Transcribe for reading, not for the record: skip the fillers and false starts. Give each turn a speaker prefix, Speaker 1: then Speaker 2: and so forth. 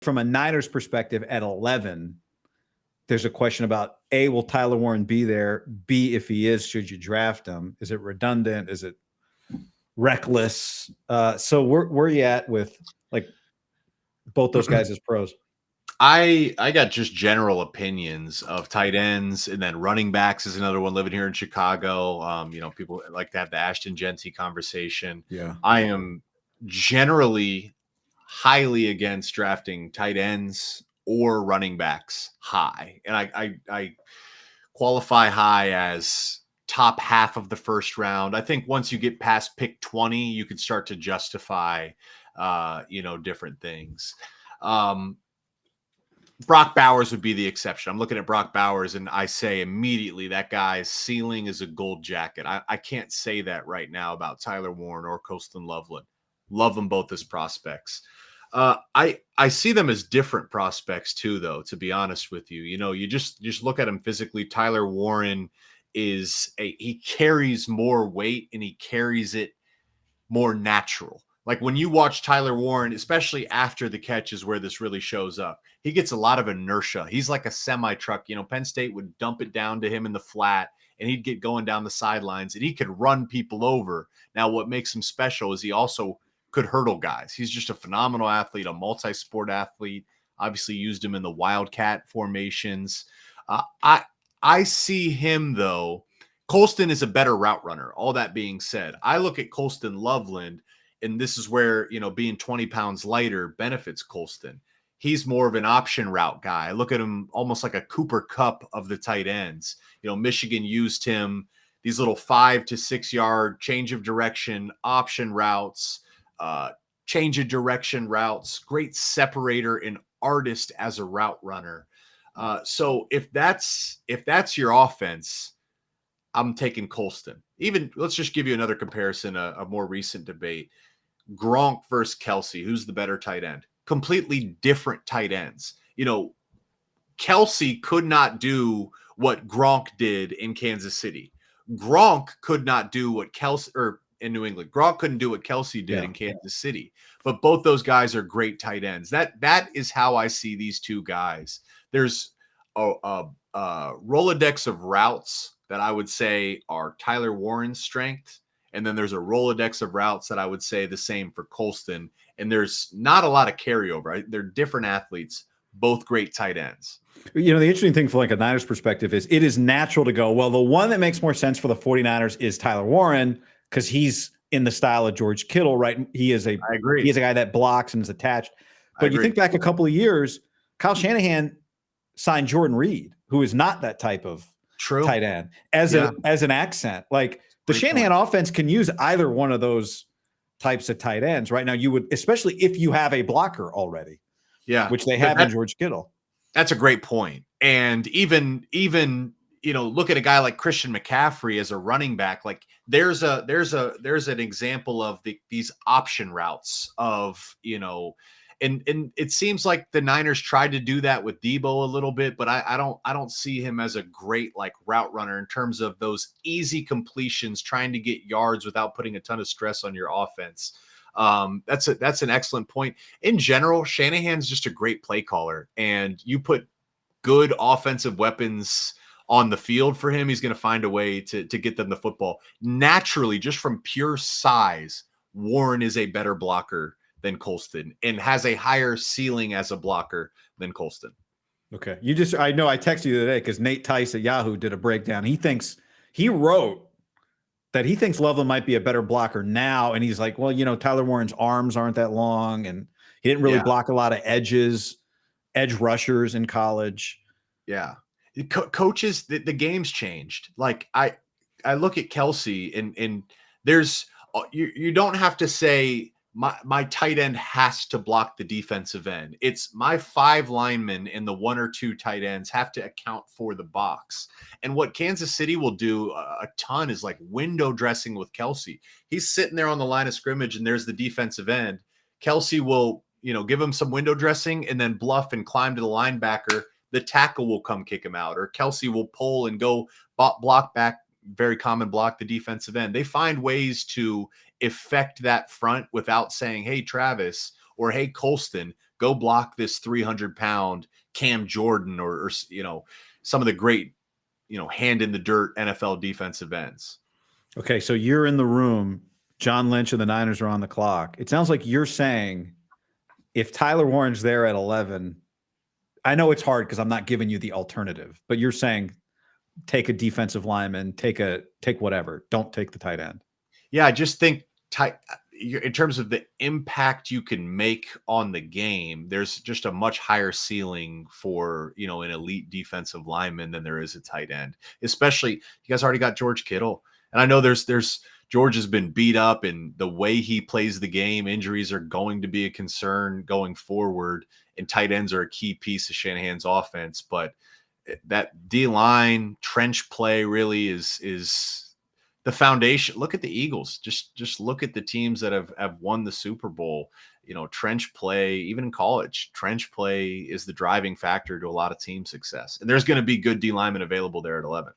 Speaker 1: from a Niners perspective at 11, there's a question about A, will Tyler Warren be there? B, if he is, should you draft him? Is it redundant? Is it reckless? So where are you at with like both those guys as pros?
Speaker 2: I got just general opinions of tight ends, and then running backs is another one living here in Chicago. People like to have the Ashton Genty conversation.
Speaker 1: Yeah.
Speaker 2: I am generally highly against drafting tight ends or running backs high. And I qualify high as top half of the first round. I think once you get past pick 20, you can start to justify, different things. Brock Bowers would be the exception. I'm looking at Brock Bowers and I say immediately that guy's ceiling is a gold jacket. I can't say that right now about Tyler Warren or Colston Loveland. Love them both as prospects. I see them as different prospects too, though, to be honest with you. You just look at him physically. Tyler Warren he carries more weight and he carries it more natural. Like when you watch Tyler Warren, especially after the catch is where this really shows up. He gets a lot of inertia. He's like a semi-truck. Penn State would dump it down to him in the flat and he'd get going down the sidelines and he could run people over. Now, what makes him special is he also could hurdle guys. He's just a phenomenal athlete, a multi-sport athlete. Obviously used him in the Wildcat formations. I see him, though. Colston is a better route runner. All that being said, I look at Colston Loveland, and this is where, being 20 pounds lighter benefits Colston. He's more of an option route guy. I look at him almost like a Cooper Kupp of the tight ends. Michigan used him, these little 5 to 6 yard change of direction, option routes, change of direction routes, great separator and artist as a route runner. So if that's your offense, I'm taking Colston. Even let's just give you another comparison, a more recent debate. Gronk versus Kelsey. Who's the better tight end? Completely different tight ends. Kelsey could not do what Gronk did in Kansas City. Gronk could not do what Kelsey, or in New England. Gronk couldn't do what Kelsey did in Kansas City. But both those guys are great tight ends. That is how I see these two guys. There's a Rolodex of routes that I would say are Tyler Warren's strength. And then there's a Rolodex of routes that I would say the same for Colston. And there's not a lot of carryover. Right? They're different athletes, both great tight ends.
Speaker 1: The interesting thing from like a Niners perspective is it is natural to go, well, the one that makes more sense for the 49ers is Tyler Warren because he's in the style of George Kittle, right? I agree. He's a guy that blocks and is attached. But you think back a couple of years, Kyle Shanahan signed Jordan Reed, who is not that type of tight end, as an accent. Like the Shanahan offense can use either one of those types of tight ends. Right now, you would, especially if you have a blocker already, which they have in George Kittle.
Speaker 2: That's a great point. And even look at a guy like Christian McCaffrey as a running back. Like there's an example of these option routes of and it seems like the Niners tried to do that with Debo a little bit, but I don't see him as a great like route runner in terms of those easy completions, trying to get yards without putting a ton of stress on your offense. That's an excellent point. In general, Shanahan's just a great play caller, and you put good offensive weapons on the field for him, he's going to find a way to get them the football. Naturally, just from pure size, Warren is a better blocker than Colston and has a higher ceiling as a blocker than Colston.
Speaker 1: Okay. I know I texted you today because Nate Tice at Yahoo did a breakdown. He wrote that he thinks Loveland might be a better blocker now. And he's like, well, Tyler Warren's arms aren't that long and he didn't really block a lot of edge rushers in college.
Speaker 2: Yeah. Coaches, the game's changed. Like I look at Kelsey and there's, you don't have to say my tight end has to block the defensive end. It's my 5 linemen and the 1 or 2 tight ends have to account for the box. And what Kansas City will do a ton is like window dressing with Kelsey. He's sitting there on the line of scrimmage and there's the defensive end. Kelsey will, give him some window dressing and then bluff and climb to the linebacker. The tackle will come kick him out, or Kelsey will pull and go block back, very common block the defensive end. They find ways to affect that front without saying, hey, Travis, or hey, Colston, Go block this 300-pound Cam Jordan or some of the great, hand in the dirt NFL defensive ends.
Speaker 1: Okay, so you're in the room. John Lynch and the Niners are on the clock. It sounds like you're saying if Tyler Warren's there at 11, I know it's hard because I'm not giving you the alternative, but you're saying take a defensive lineman, take whatever. Don't take the tight end.
Speaker 2: Yeah, I just think in terms of the impact you can make on the game, there's just a much higher ceiling for, an elite defensive lineman than there is a tight end. Especially, you guys already got George Kittle. And I know there's George has been beat up, and the way he plays the game, injuries are going to be a concern going forward, and tight ends are a key piece of Shanahan's offense. But that D-line trench play really is the foundation. Look at the Eagles. Just look at the teams that have won the Super Bowl. Trench play, even in college, trench play is the driving factor to a lot of team success. And there's going to be good D linemen available there at 11.